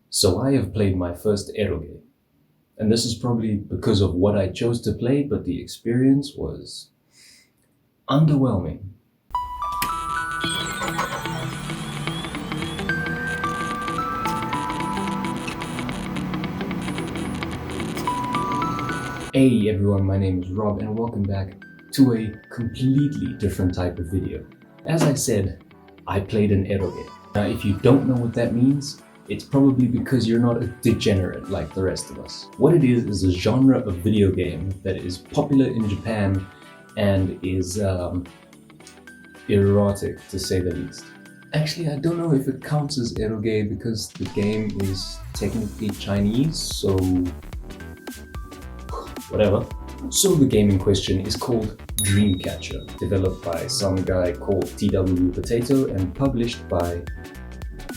So I have played my first eroge, and this is probably because of what I chose to play, but the experience was underwhelming. Hey everyone, my name is Rob and welcome back to a completely different type of video. As I said, I played an eroge. Now if you don't know what that means, it's probably because you're not a degenerate like the rest of us. What it is a genre of video game that is popular in Japan and is erotic to say the least. Actually, I don't know if it counts as eroge because the game is technically Chinese, so whatever. So the game in question is called Dreamcatcher, developed by some guy called TW Potato and published by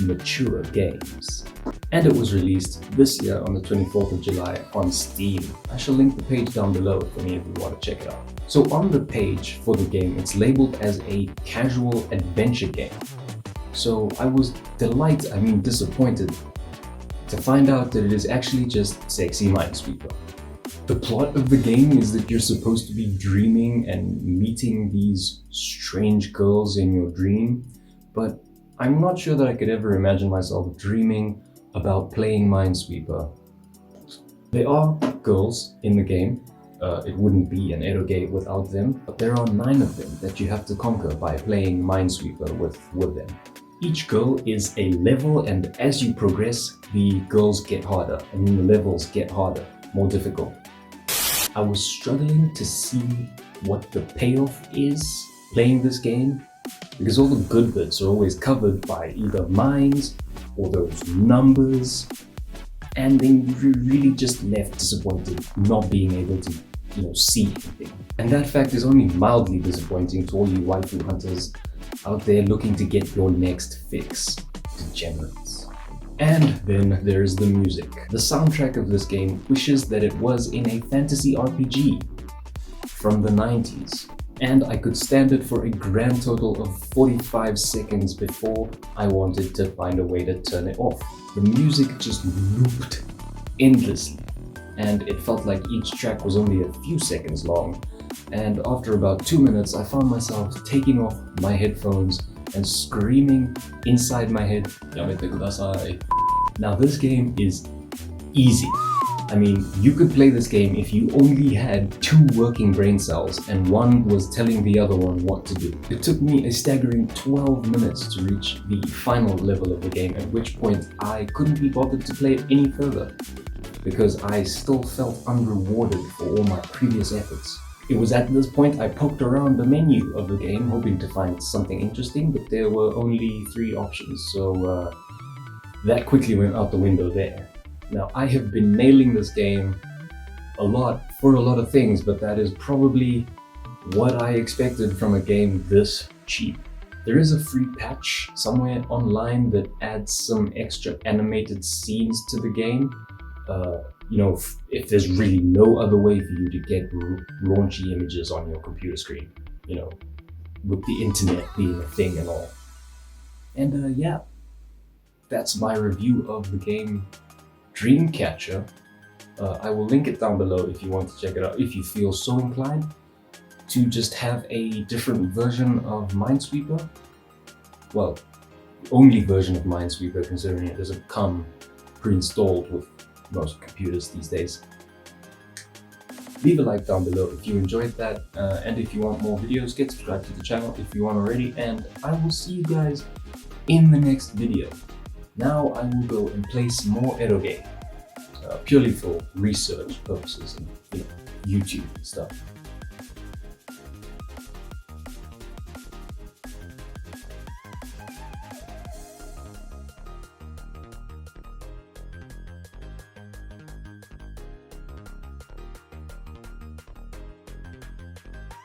Mature Games. And it was released this year on the 24th of July on Steam. I shall link the page down below for any of you who want to check it out. So on the page for the game, it's labeled as a casual adventure game. So I was disappointed to find out that it is actually just sexy Minesweeper. The plot of the game is that you're supposed to be dreaming and meeting these strange girls in your dream, but I'm not sure that I could ever imagine myself dreaming about playing Minesweeper. There are girls in the game, it wouldn't be an eroge without them, but there are 9 of them that you have to conquer by playing Minesweeper with them. Each girl is a level, and as you progress, the girls get harder, and then the levels get harder, more difficult. I was struggling to see what the payoff is playing this game, because all the good bits are always covered by either mines or those numbers, and then you're really just left disappointed not being able to, see anything. And that fact is only mildly disappointing to all you waifu hunters out there looking to get your next fix, degenerates. And then there's the music. The soundtrack of this game wishes that it was in a fantasy RPG from the 90s. And I could stand it for a grand total of 45 seconds before I wanted to find a way to turn it off. The music just looped endlessly, and it felt like each track was only a few seconds long. And after about 2 minutes, I found myself taking off my headphones and screaming inside my head, "Yamete kudasai." Now this game is easy. I mean, you could play this game if you only had 2 working brain cells and one was telling the other one what to do. It took me a staggering 12 minutes to reach the final level of the game, at which point I couldn't be bothered to play it any further because I still felt unrewarded for all my previous efforts. It was at this point I poked around the menu of the game hoping to find something interesting, but there were only 3 options, so that quickly went out the window there. Now, I have been nailing this game a lot for a lot of things, but that is probably what I expected from a game this cheap. There is a free patch somewhere online that adds some extra animated scenes to the game. If there's really no other way for you to get raunchy images on your computer screen, with the internet being a thing and all. And yeah, that's my review of the game Dreamcatcher. I will link it down below if you want to check it out, if you feel so inclined to just have a different version of Minesweeper. Well, the only version of Minesweeper, considering it doesn't come pre-installed with most computers these days. Leave a like down below if you enjoyed that, and if you want more videos, get subscribed to the channel if you aren't already, and I will see you guys in the next video. Now I will go and play some more eroge, purely for research purposes and YouTube and stuff.